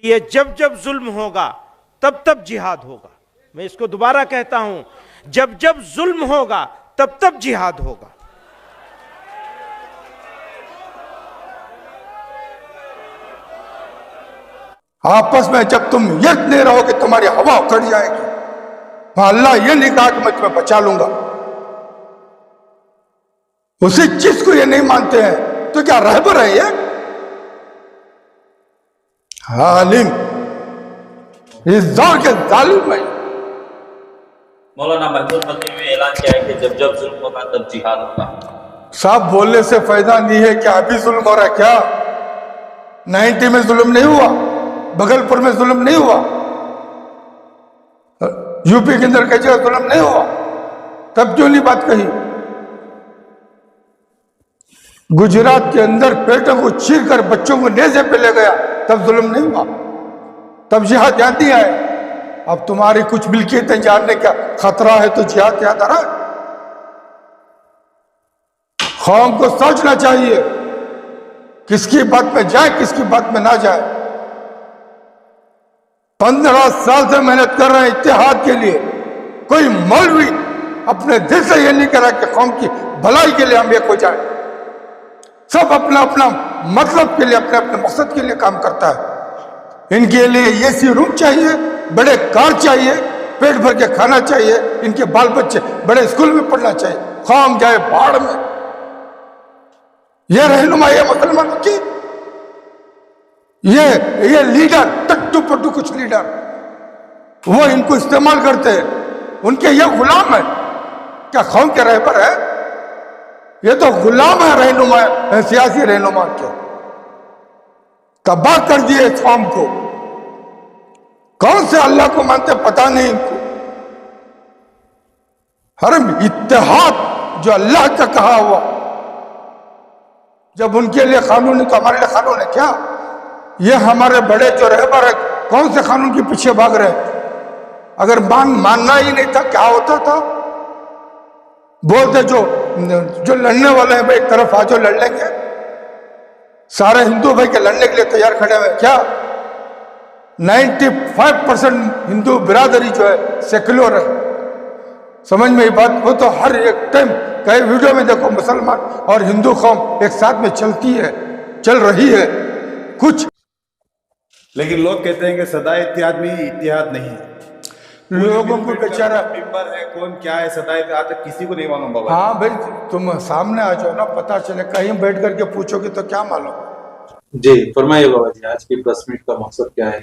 ये जब जब जुल्म होगा तब तब जिहाद होगा। मैं इसको दोबारा कहता हूं, जब जब जुल्म होगा तब तब जिहाद होगा। आपस में जब तुम यक नहीं रहोगे तुम्हारी हवा उखड़ जाएगी। अल्लाह ये नहीं कहा कि मैं तुम्हें बचा लूंगा। उसी चीज को ये नहीं मानते हैं तो क्या रहबर है ये? हालिम इस दौर के जालिम है। मौलाना महमूद मदनी ने ऐलान किया है कि जब जब जुल्म होगा तब जिहाद होगा। साहब बोलने से फायदा नहीं है। क्या अभी जुल्म हो रहा है? क्या 90 में जुल्म नहीं हुआ? बगलपुर में जुल्म नहीं हुआ? यूपी के अंदर कई जगह जुल्म नहीं हुआ? तब क्यों नहीं बात कही? गुजरात के अंदर पेटों को चीर कर बच्चों को नेज़े पे ले गया, तब जुल्म नहीं हुआ? तब जिहाद याद नहीं आए? अब तुम्हारी कुछ मिल्कियतें जानने का खतरा है तो जिहाद याद आ रहा है? कौम को सोचना चाहिए किसकी बात में जाए किसकी बात में ना जाए। 15 साल से मेहनत कर रहे हैं इत्तेहाद के लिए। कोई मौलवी अपने दिल से ये नहीं कह रहा कि कौम की भलाई के लिए हम एक हो जाए। सब अपना अपना मतलब के लिए, अपने अपने मकसद के लिए काम करता है। इनके लिए एसी रूम चाहिए, बड़े कार चाहिए, पेट भर के खाना चाहिए, इनके बाल बच्चे बड़े स्कूल में पढ़ना चाहिए। कौम जाए बाढ़ में। यह रहनुमाई है मुसलमानों की। ये लीडर टट्टू पट्टू कुछ लीडर वो इनको इस्तेमाल करते हैं। उनके ये गुलाम है। क्या कौम के रहबर है? ये तो गुलाम है रहनुमा, सियासी रहनुमा के। तबाह कर दिए इस कौम को। कौन से अल्लाह को मानते पता नहीं इनको। हरम इत्तेहाद जो अल्लाह का कहा हुआ, जब उनके लिए कानून है तो हमारे लिए कानून है क्या? ये हमारे बड़े जो रहबर है कौन से कानून के पीछे भाग रहे हैं? अगर मानना ही नहीं था क्या होता था? बोलते जो लड़ने वाले हैं भाई एक तरफ आ जाओ लड़ लेंगे। सारे हिंदू भाई के लड़ने के लिए तैयार खड़े हुए क्या? 95% हिंदू बिरादरी जो है सेक्युलर है। समझ में ये बात हो तो हर एक टाइम कई वीडियो में देखो मुसलमान और हिंदू कौम एक साथ में चलती है, चल रही है कुछ। लेकिन लोग कहते हैं कि सदा इत्तेहाद में ही इत्तेहाद नहीं है। लोगों को बेचारा मेंबर है कौन क्या है सदा इत्तेहाद तक किसी को नहीं मालूम बाबा। हाँ भाई तुम सामने आ जाओ ना, पता चले। कहीं बैठ करके पूछोगे तो क्या मालूम। जी फरमाइए बाबा जी, आज की प्रेस मीट का मकसद क्या है?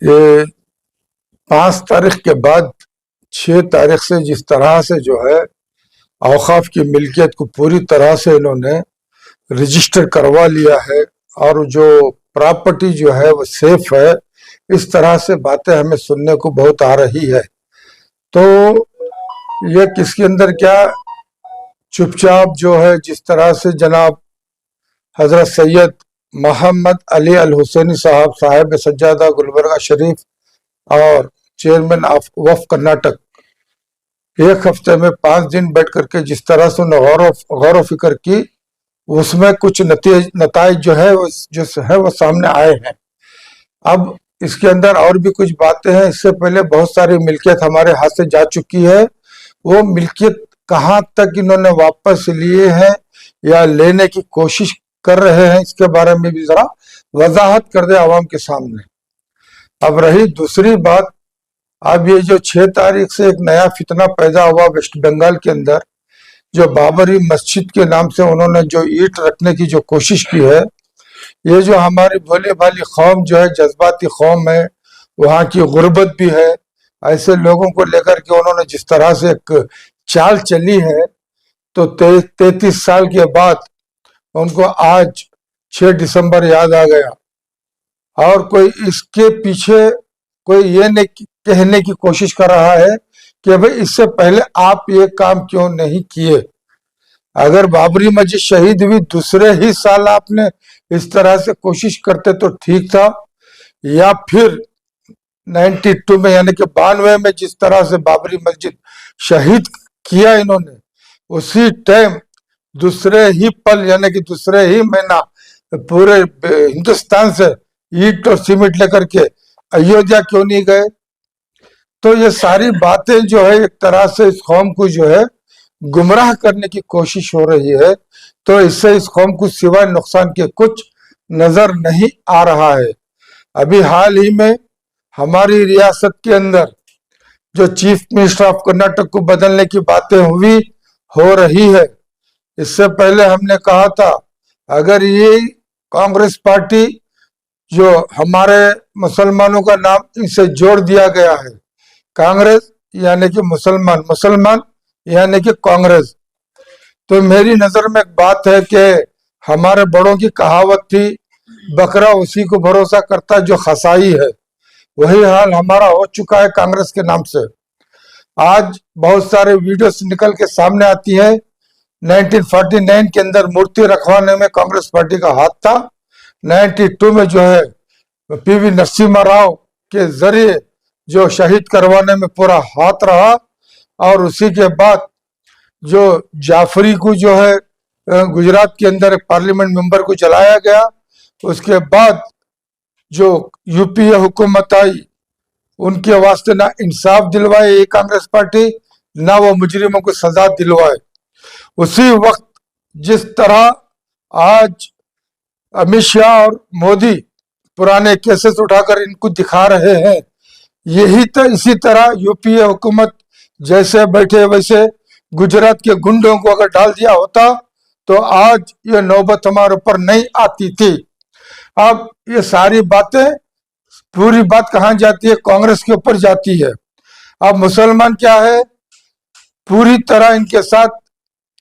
ये 5 तारीख के बाद 6 तारीख से जिस तरह से जो है औकाफ की मिल्कियत को पूरी तरह से इन्होंने रजिस्टर करवा लिया है और जो प्रॉपर्टी जो है वो सेफ है, इस तरह से बातें हमें सुनने को बहुत आ रही है। तो ये किसके अंदर क्या चुपचाप जो है जिस तरह से जनाब हजरत सैयद मोहम्मद अली अल हुसैनी साहब सज्जादा गुलबर्गा शरीफ और चेयरमैन ऑफ वफ कर्नाटक एक हफ्ते में 5 दिन बैठ करके जिस तरह से उन्होंने गौर फिक्र की, उसमें कुछ नतीजे जो है वो सामने आए हैं। अब इसके अंदर और भी कुछ बातें हैं। इससे पहले बहुत सारी मिल्कियत हमारे हाथ से जा चुकी है। वो मिल्कियत कहाँ तक इन्होंने वापस लिए हैं या लेने की कोशिश कर रहे हैं, इसके बारे में भी जरा वजाहत कर दे आवाम के सामने। अब रही दूसरी बात, अब ये जो 6 तारीख से एक नया फितना पैदा हुआ वेस्ट बंगाल के अंदर, जो बाबरी मस्जिद के नाम से उन्होंने जो ईंट रखने की जो कोशिश की है, ये जो हमारी भोले भाली कौम जो है जज्बाती कौम है, वहाँ की गुर्बत भी है, ऐसे लोगों को लेकर के उन्होंने जिस तरह से एक चाल चली है, तो 33 साल के बाद उनको आज 6 दिसंबर याद आ गया। और कोई इसके पीछे कोई ये नहीं कहने की कोशिश कर रहा है कि भाई इससे पहले आप ये काम क्यों नहीं किए। अगर बाबरी मस्जिद शहीद हुई दूसरे ही साल आपने इस तरह से कोशिश करते तो ठीक था, या फिर 92 में यानी कि 92 में जिस तरह से बाबरी मस्जिद शहीद किया इन्होंने, उसी टाइम दूसरे ही पल यानी कि दूसरे ही महीना पूरे हिंदुस्तान से ईंट और सीमेंट लेकर के अयोध्या क्यों नहीं गए? तो ये सारी बातें जो है एक तरह से इस कौम को जो है गुमराह करने की कोशिश हो रही है। तो इससे इस कौम को सिवाय नुकसान के कुछ नजर नहीं आ रहा है। अभी हाल ही में हमारी रियासत के अंदर जो चीफ मिनिस्टर ऑफ कर्नाटक को बदलने की बातें हुई हो रही है, इससे पहले हमने कहा था अगर ये कांग्रेस पार्टी जो हमारे मुसलमानों का नाम इनसे जोड़ दिया गया है, कांग्रेस यानी कि मुसलमान, मुसलमान यानी कि कांग्रेस, तो मेरी नजर में एक बात है कि हमारे बड़ों की कहावत थी, बकरा उसी को भरोसा करता जो खसाई है। वही हाल हमारा हो चुका है कांग्रेस के नाम से। आज बहुत सारे वीडियोस निकल के सामने आती है। 1949 के अंदर मूर्ति रखवाने में कांग्रेस पार्टी का हाथ था। 92 में जो है पीवी नरसिम्हा राव के जरिए जो शहीद करवाने में पूरा हाथ रहा, और उसी के बाद जो जाफरी को जो है गुजरात के अंदर एक पार्लियामेंट मेंबर को चलाया गया, उसके बाद जो यूपीए हुकूमत आई उनके वास्ते ना इंसाफ दिलवाए ये कांग्रेस पार्टी, ना वो मुजरिमों को सजा दिलवाए। उसी वक्त जिस तरह आज अमित शाह और मोदी पुराने केसेस उठाकर इनको दिखा रहे हैं, यही तो इसी तरह यूपीए हुकूमत जैसे बैठे वैसे गुजरात के गुंडों को अगर डाल दिया होता तो आज ये नौबत हमारे ऊपर नहीं आती थी। अब ये सारी बातें, पूरी बात कहाँ जाती है? कांग्रेस के ऊपर जाती है। अब मुसलमान क्या है, पूरी तरह इनके साथ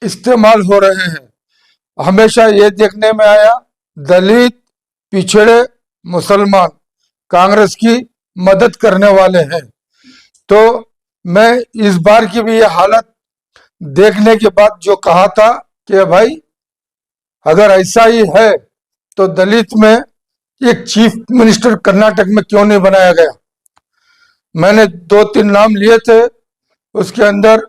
इस्तेमाल हो रहे हैं। हमेशा ये देखने में आया दलित, पिछड़े, मुसलमान कांग्रेस की मदद करने वाले हैं। तो मैं इस बार की भी ये हालत देखने के बाद जो कहा था कि भाई अगर ऐसा ही है तो दलित में एक चीफ मिनिस्टर कर्नाटक में क्यों नहीं बनाया गया? मैंने 2-3 नाम लिए थे, उसके अंदर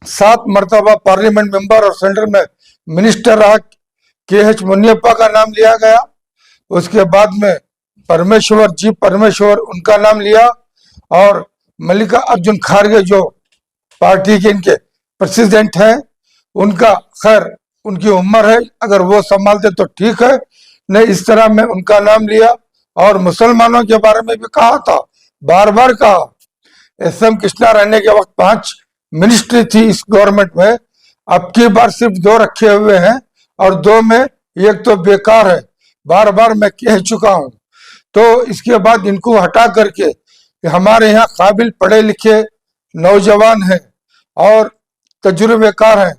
7 मर्तबा पार्लियामेंट मेंबर और सेंट्रल में मिनिस्टर रहा KH मुनियप्पा का नाम लिया गया। उसके बाद में परमेश्वर जी परमेश्वर उनका नाम लिया, और मल्लिका अर्जुन खड़गे जो पार्टी के इनके प्रेसिडेंट हैं उनका, खैर उनकी उम्र है, अगर वो संभालते तो ठीक है, नहीं इस तरह मैं उनका नाम लिया। और मुसलमानों के बारे में भी कहा था, बार बार कहा। SM कृष्णा रहने के वक्त 5 मिनिस्ट्री थी इस गवर्नमेंट में, अब की बार सिर्फ 2 रखे हुए हैं, और 2 में एक तो बेकार है, बार बार मैं कह चुका हूं। तो इसके बाद इनको हटा करके हमारे यहाँ काबिल पढ़े लिखे नौजवान हैं और तजुर्बेकार हैं,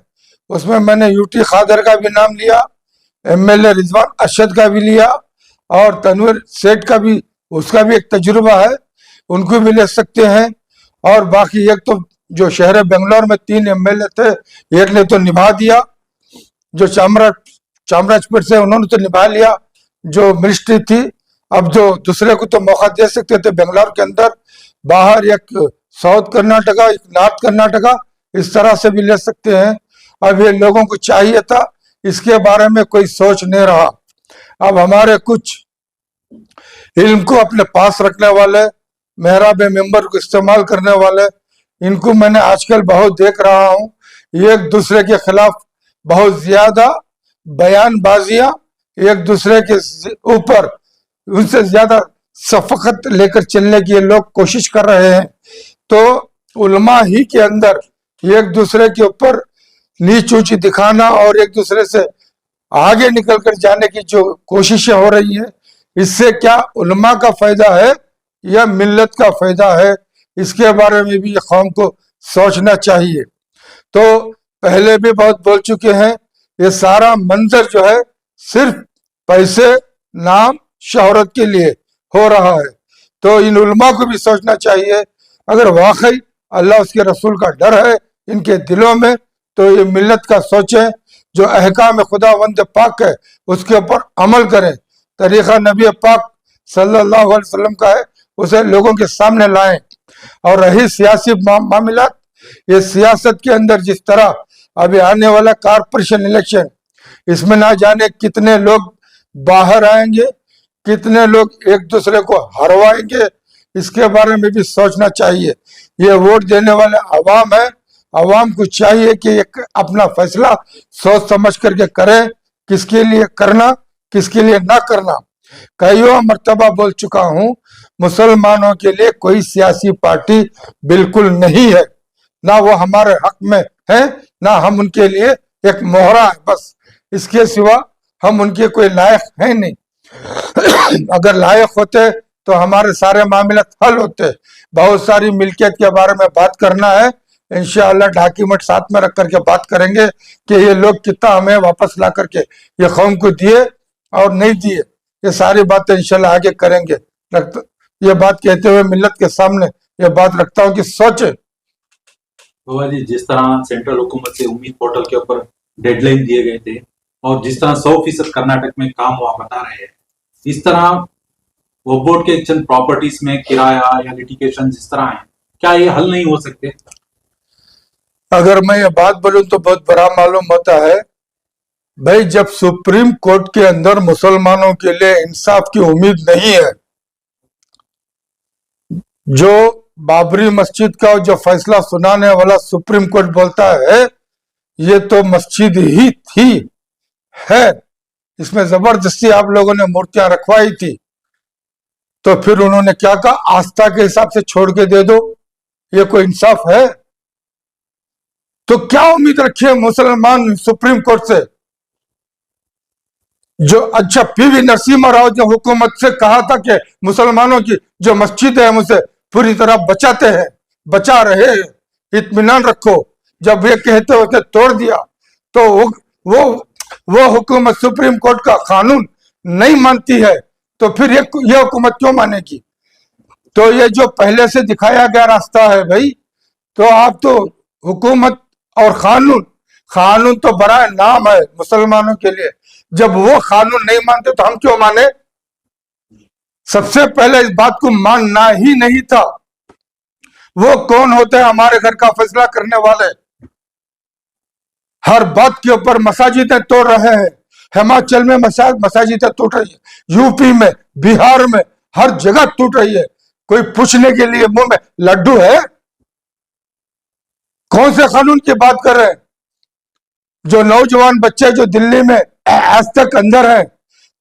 उसमें मैंने यूटी खादर का भी नाम लिया, MLA रिजवान अरशद का भी लिया, और तनवीर सेठ का भी, उसका भी एक तजुर्बा है, उनको भी ले सकते हैं। और बाकी एक तो जो शहर बेंगलोर में 3 MLA थे, एक ने तो निभा दिया, जो चामराजपुर से उन्होंने तो निभा लिया जो मिनिस्ट्री थी। अब जो दूसरे को तो मौका दे सकते थे बेंगलोर के अंदर, बाहर एक साउथ कर्नाटका, एक नॉर्थ कर्नाटका, इस तरह से भी ले सकते हैं। अब ये लोगों को चाहिए था, इसके बारे में कोई सोच नहीं रहा। अब हमारे कुछ इल्म को अपने पास रखने वाले, मेहराब मेंबर को इस्तेमाल करने वाले, इनको मैंने आजकल बहुत देख रहा हूं, एक दूसरे के खिलाफ बहुत ज्यादा बयानबाजियां, एक दूसरे के ऊपर उनसे ज्यादा शफकत लेकर चलने की लोग कोशिश कर रहे हैं। तो उलमा ही के अंदर एक दूसरे के ऊपर नीच ऊंची दिखाना और एक दूसरे से आगे निकल कर जाने की जो कोशिशें हो रही है, इससे क्या उलमा का फायदा है या मिल्लत का फायदा है, इसके बारे में भी कौम को सोचना चाहिए। तो पहले भी बहुत बोल चुके हैं, ये सारा मंजर जो है सिर्फ पैसे, नाम, शोहरत के लिए हो रहा है। तो इन उलमा को भी सोचना चाहिए, अगर वाकई अल्लाह उसके रसूल का डर है इनके दिलों में, तो ये मिल्लत का सोचें, जो अहकाम खुदावंद पाक है उसके ऊपर अमल करें, तरीका नबी पाक सल्लल्लाहु अलैहि वसल्लम का है उसे लोगों के सामने लाएं। और रही सियासी मामलात, ये सियासत के अंदर जिस तरह अभी आने वाला कारपोरेशन इलेक्शन, इसमें ना जाने कितने लोग बाहर आएंगे, कितने लोग एक दूसरे को हरवाएंगे, इसके बारे में भी सोचना चाहिए। ये वोट देने वाले अवाम है, अवाम को चाहिए कि एक अपना फैसला सोच समझ करके करे, किसके लिए करना किसके लिए ना करना। कईयों मर्तबा बोल चुका हूं, मुसलमानों के लिए कोई सियासी पार्टी बिल्कुल नहीं है, ना वो हमारे हक में है, ना हम उनके लिए एक मोहरा है बस। इसके सिवा हम उनके कोई लायक है नहीं। अगर लायक होते तो हमारे सारे मामले हल होते। बहुत सारी मिल्कियत के बारे में बात करना है, इंशाअल्लाह डॉक्यूमेंट साथ में रख करके बात करेंगे कि ये लोग कितना हमें वापस ला करके ये कौम को दिए और नहीं दिए। ये सारी बातें इंशाअल्लाह आगे करेंगे। ये बात कहते हुए मिल्लत के सामने ये बात रखता हूँ कि सोचे। बाबा जी, जिस तरह सेंट्रल हुकूमत से उम्मीद पोर्टल के ऊपर डेडलाइन दिए गए थे और जिस तरह 100% कर्नाटक में काम हुआ बता रहे हैं, इस तरह वो बोर्ड के चंद प्रॉपर्टीज में किराया या लिटिगेशन जिस तरह है, क्या ये हल नहीं हो सकते? अगर मैं ये बात बोलूं तो बहुत बड़ा मालूम होता है भाई। जब सुप्रीम कोर्ट के अंदर मुसलमानों के लिए इंसाफ की उम्मीद नहीं है, जो बाबरी मस्जिद का जो फैसला सुनाने वाला सुप्रीम कोर्ट बोलता है ये तो मस्जिद ही थी है, इसमें जबरदस्ती आप लोगों ने मूर्तियां रखवाई थी, तो फिर उन्होंने क्या कहा, आस्था के हिसाब से छोड़ के दे दो। ये कोई इंसाफ है? तो क्या उम्मीद रखी है मुसलमान सुप्रीम कोर्ट से? जो अच्छा पीवी नरसिम्हा राव जो हुकूमत से कहा था कि मुसलमानों की जो मस्जिद है हम उसे पूरी तरह बचाते हैं, बचा रहे हैं, इत्मीनान रखो, जब ये कहते होते तोड़ दिया तो वो हुकूमत सुप्रीम कोर्ट का कानून नहीं मानती है, तो फिर ये हुकूमत क्यों मानेगी? तो ये जो पहले से दिखाया गया रास्ता है भाई, तो आप तो हुकूमत और कानून तो बड़ा नाम है मुसलमानों के लिए। जब वो कानून नहीं मानते तो हम क्यों माने? सबसे पहले इस बात को मानना ही नहीं था। वो कौन होते हैं हमारे घर का फैसला करने वाले? हर बात के ऊपर मसाजिदें तोड़ रहे हैं। हिमाचल में मसाजिदें टूट रही है, यूपी में, बिहार में, हर जगह टूट रही है। कोई पूछने के लिए मुंह में लड्डू है? कौन से कानून की बात कर रहे हैं? जो नौजवान बच्चे जो दिल्ली में आज तक अंदर हैं,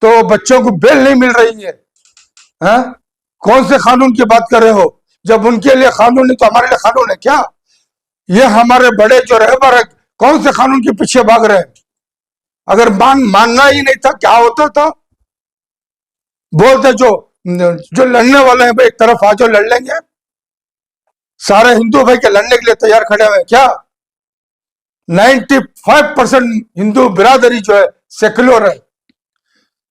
तो बच्चों को बेल नहीं मिल रही है, हाँ? कौन से कानून की बात कर रहे हो? जब उनके लिए कानून नहीं तो हमारे लिए कानून है क्या? ये हमारे बड़े जो रहबर है, कौन से कानून के पीछे भाग रहे हैं? अगर मानना ही नहीं था क्या होता था? बोलते जो लड़ने वाले हैं भाई एक तरफ आ जाओ, लड़ लेंगे। सारे हिंदू भाई के लड़ने के लिए तैयार खड़े हुए क्या? 95% हिंदू बिरादरी जो है सेक्युलर है,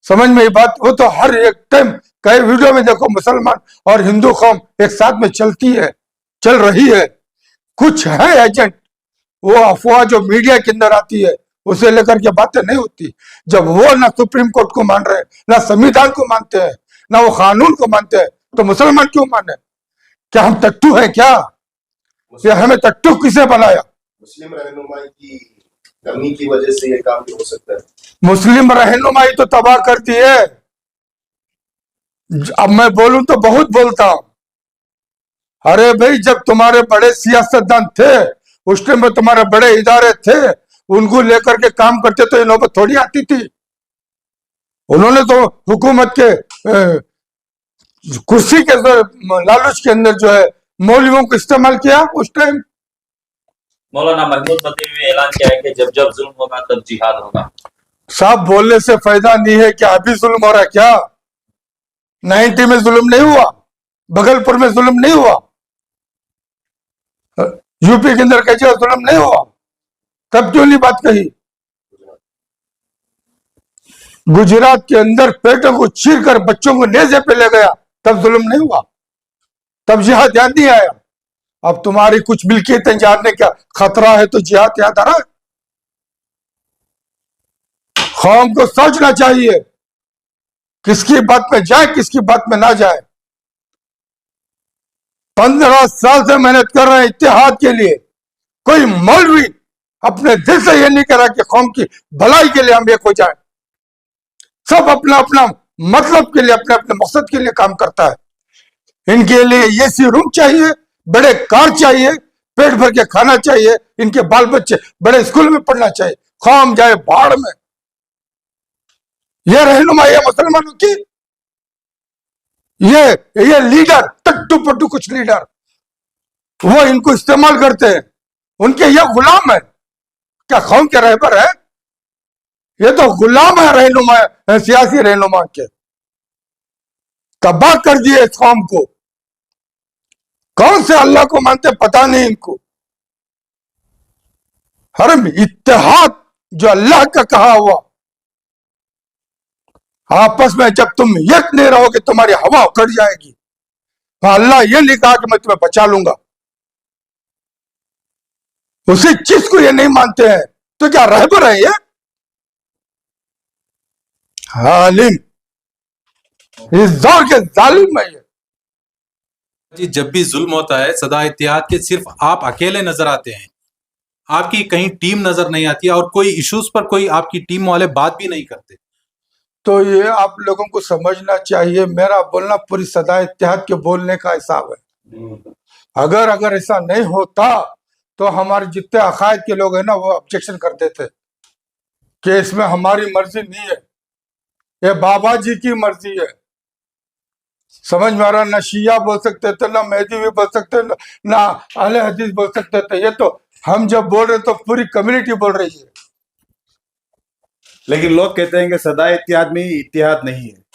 समझ में ये बात? वो तो हर एक टाइम कई वीडियो में देखो मुसलमान और हिंदू कौम एक साथ में चल रही है। कुछ है एजेंट, वो अफवाह जो मीडिया के अंदर आती है उसे लेकर के बातें नहीं होती। जब वो ना सुप्रीम कोर्ट को मान रहे, ना संविधान को मानते हैं, ना वो कानून को मानते हैं, तो मुसलमान क्यों माने? क्या हम टट्टू हैं क्या? या हमें टट्टू किसे बनाया? मुस्लिम रहनुमाई की कमी की वजह से ये काम हो सकता है। मुस्लिम रहनुमाई तो तबाह करती है। अब मैं बोलूं तो बहुत बोलता हूं। अरे भाई, जब तुम्हारे बड़े सियासतदान थे उस टाइम में तुम्हारे बड़े इदारे थे, उनको लेकर के काम करते तो ये नौबत थोड़ी आती थी। उन्होंने तो हुकूमत के कुर्सी के लालच के अंदर जो है मौलवियों को इस्तेमाल किया उस टाइम। मौलाना महमूद मदनी ने ऐलान किया है कि जब जब जुल्म होगा तब जिहाद होगा। साहब, बोलने से फायदा नहीं है। क्या अभी जुल्म हो रहा है क्या? 90 में जुल्म नहीं हुआ? भगलपुर में जुल्म नहीं हुआ? यूपी के अंदर कैसे जुल्म नहीं हुआ? तब क्यों नहीं बात कही? गुजरात के अंदर पेटों को चीर कर बच्चों को नेज़े पे ले गया, तब जुल्म नहीं हुआ? तब जिहाद याद नहीं आया? अब तुम्हारी कुछ मिल्कियतें जानने का खतरा है तो जिहाद याद आ रहा है? कौम को सोचना चाहिए किसकी बात में जाए, किसकी बात में ना जाए। 15 साल से मेहनत कर रहे हैं इत्तेहाद के लिए। कोई मौलवी अपने दिल से ये नहीं करा कि कौम की भलाई के लिए हम एक हो जाए। सब अपना अपना मतलब के लिए, अपने अपने मकसद के लिए काम करता है। इनके लिए एसी रूम चाहिए, बड़े कार चाहिए, पेट भर के खाना चाहिए, इनके बाल बच्चे बड़े स्कूल में पढ़ना चाहिए, खाम जाए भाड़ में। यह रहनुमाई है मुसलमानों की। ये लीडर, टट्टू पट्टू कुछ लीडर, वो इनको इस्तेमाल करते हैं, उनके ये गुलाम है। क्या कौम के रहबर है? ये तो गुलाम है रहनुमा, सियासी रहनुमा के। तबाह कर दिए इस कौम को। कौन से अल्लाह को मानते पता नहीं इनको। हरम इत्तेहाद जो अल्लाह का कहा हुआ, आपस में जब तुम एक नहीं रहोगे तुम्हारी हवा उखड़ जाएगी। अल्लाह ये लिखा कि मैं तुम्हें बचा लूंगा, उसी चीज को ये नहीं मानते हैं तो क्या रहबर है ये? हालिम, इस दौर के जालिम है ये। जी, जब भी जुल्म होता है सदा इत्तेहाद के सिर्फ आप अकेले नजर आते हैं, आपकी कहीं टीम नजर नहीं आती और कोई इश्यूज पर कोई आपकी टीम वाले बात भी नहीं करते। तो ये आप लोगों को समझना चाहिए, मेरा बोलना पूरी सदा इत्तेहाद के बोलने का हिसाब है। अगर ऐसा नहीं होता तो हमारे जितने अकायद के लोग हैं ना, वो ऑब्जेक्शन कर देते कि इसमें हमारी मर्जी नहीं है, ये बाबा जी की मर्जी है। समझ में आ रहा? ना शिया बोल सकते थे, ना मेहदी भी बोल सकते, ना अहले हदीस बोल सकते थे। ये तो हम जब बोल रहे तो पूरी कम्युनिटी बोल रही है। लेकिन लोग कहते हैं कि सदा इत्तेहाद में इत्तेहाद नहीं है।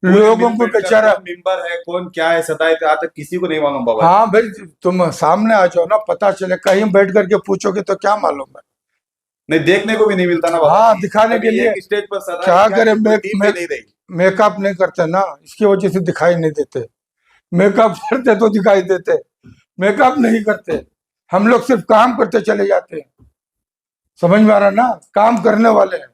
लोगों को बेचारा मेंबर है, कौन क्या है सदा इत्तेहाद तक किसी को नहीं मालूम बाबा। हाँ भाई, तुम सामने आ जाओ ना, पता चले। कहीं बैठ करके पूछोगे तो क्या मालूम है? नहीं, देखने को भी नहीं मिलता ना बाबा। हाँ, दिखाने के लिए स्टेज पर सदा क्या करे, नहीं रही। मेकअप नहीं करते ना, इसकी वजह से दिखाई नहीं देते। मेकअप करते तो दिखाई देते, मेकअप नहीं करते। हम लोग सिर्फ काम करते चले जाते हैं। समझ में आ रहा ना? काम करने वाले हैं।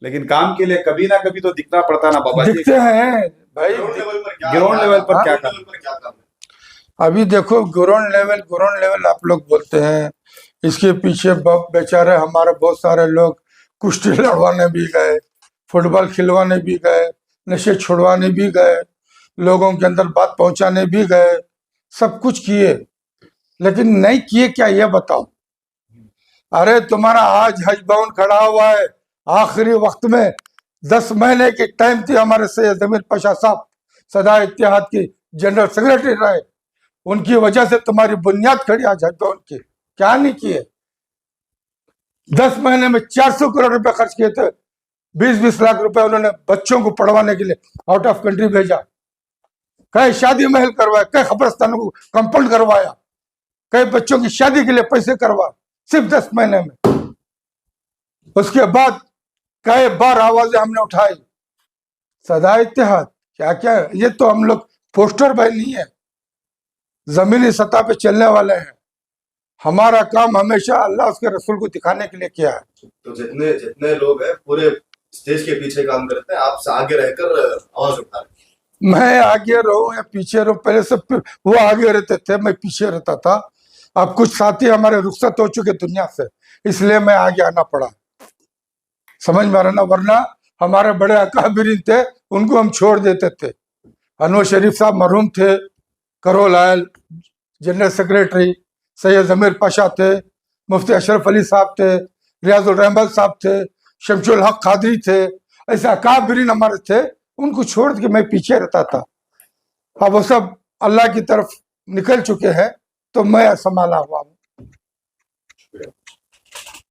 लेकिन काम के लिए कभी ना कभी तो दिखना पड़ता ना बाबा। दिखते हैं भाई। ग्राउंड लेवल पर क्या काम है? अभी देखो, ग्राउंड लेवल आप लोग बोलते हैं, इसके पीछे बेचारे हमारे बहुत सारे लोग कुश्ती लड़वाने भी गए, फुटबॉल खिलवाने भी गए, नशे छुड़वाने भी गए, लोगों के अंदर बात पहुंचाने भी गए, सब कुछ किए, लेकिन नहीं किए क्या ये बताओ। अरे तुम्हारा आज हज भवन खड़ा हुआ है, आखिरी वक्त में 10 महीने की टाइम थी, हमारे सैयद जमीर पाशा साहब सदा इत्तेहाद की जनरल सेक्रेटरी रहे, उनकी वजह से तुम्हारी बुनियाद खड़ी आज हज भवन की। क्या नहीं किए? 10 महीने में 400 करोड़ रुपए खर्च किए थे। 20-20 लाख रुपए उन्होंने बच्चों को पढ़वाने के लिए आउट ऑफ कंट्री भेजा। कई शादी महल करवाया, कई कब्रिस्तानों को कंपाउंड करवाया, कई बच्चों की शादी के लिए पैसे करवाए, सिर्फ 10 महीने में। उसके बाद कई बार आवाजें हमने उठाई, सदा इत्तेहाद क्या क्या। ये तो हम लोग पोस्टर भाई नहीं है, जमीनी सतह पे चलने वाले हैं। हमारा काम हमेशा अल्लाह उसके रसूल को दिखाने के लिए किया है। तो जितने लोग हैं पूरे स्टेज के पीछे काम करते हैं, आप आगे रहकर आवाज उठा रहे हैं। मैं आगे रहूं या पीछे रहूं, पहले से वो आगे रहते थे, मैं पीछे रहता था। अब कुछ साथी हमारे रुखसत हो चुके दुनिया से, इसलिए मैं आगे आना पड़ा। समझ में आ रहा ना? वरना हमारे बड़े अकाबिरीन थे, उनको हम छोड़ देते थे। अनवर शरीफ साहब मरहूम थे, करोल आयल जनरल सेक्रेटरी, सैयद जमीर पाशा थे, मुफ्ती अशरफ अली साहब थे, रियाजुल रहमान साहब थे, शमशुल हक कादरी थे, ऐसे अकाबिरीन हमारे थे। उनको छोड़ के मैं पीछे रहता था। अब वो सब अल्लाह की तरफ निकल चुके हैं, तो मैं संभाला हुआ हूँ।